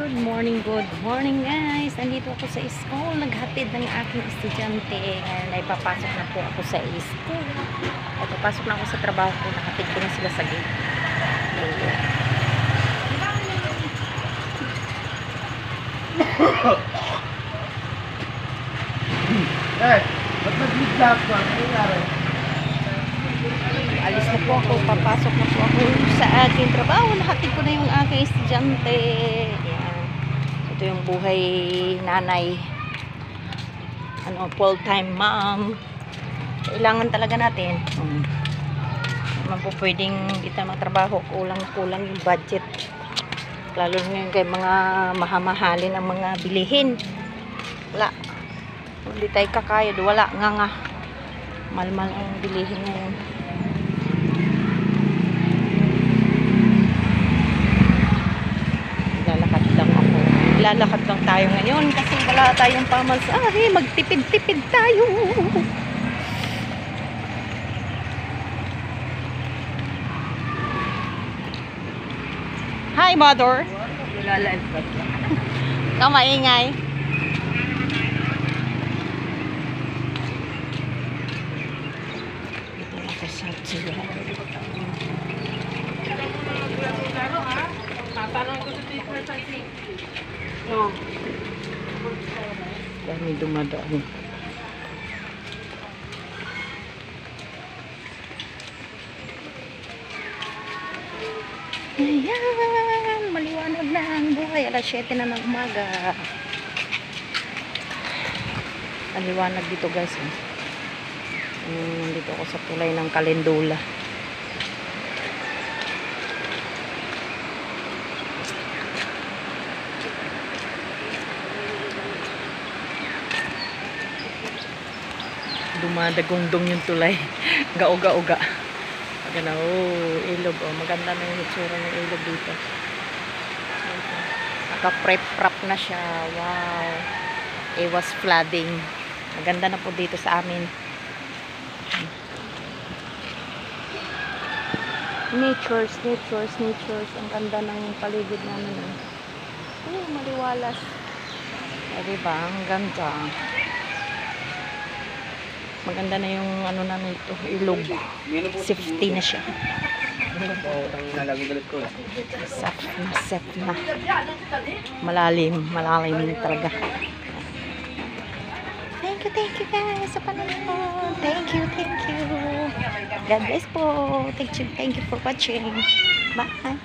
good morning guys. Nandito ako sa school. Naghatid ng aking estudyante. Ngayon ay papasok na po ako sa school. Ay papasok na ako sa trabaho ko. Nakahatid ko na sila sa gate. Ba't nag-vlog ko? Ano nangyari? Alis na po ako. Papasok na po ako sa aking trabaho. Nakahatid ko na yung aking estudyante. Yan. Ito yung buhay nanay. Full-time mom. Kailangan talaga natin. Naman po pwedeng kita magtrabaho. Kulang na kulang yung budget. Lalo na yung kay mga mahamahalin ang mga bilihin. Wala. Hindi tayo kakayod. Wala nga. Malmal ang bilihin ngayon. Lalakad lang tayo ngayon kasi wala tayong pamasahe. Magtipid-tipid tayo. Hi, mother. Kamaingay. Ito ako sa tiyo. No. Dami dumadaan. Ayan, maliwanag na ang buhay. Alas 7 na ng umaga. Maliwanag dito guys. Dito ako sa tulay ng Calendula. Dumadagong-dong yung tulay. Ga-uga-uga. Maganda, ilog. Maganda na yung hitsura ng ilog dito. Naka-prep-prep na siya. Wow. It was flooding. Maganda na po dito sa amin. Natures. Ang ganda ng paligid namin. Maliwalas. Diba? Ang ganda. Maganda na yung na ito, ilog. Safety na siya. Safe na. Malalim talaga. Thank you guys sa panonood. Thank you. God bless po. Thank you for watching. Bye.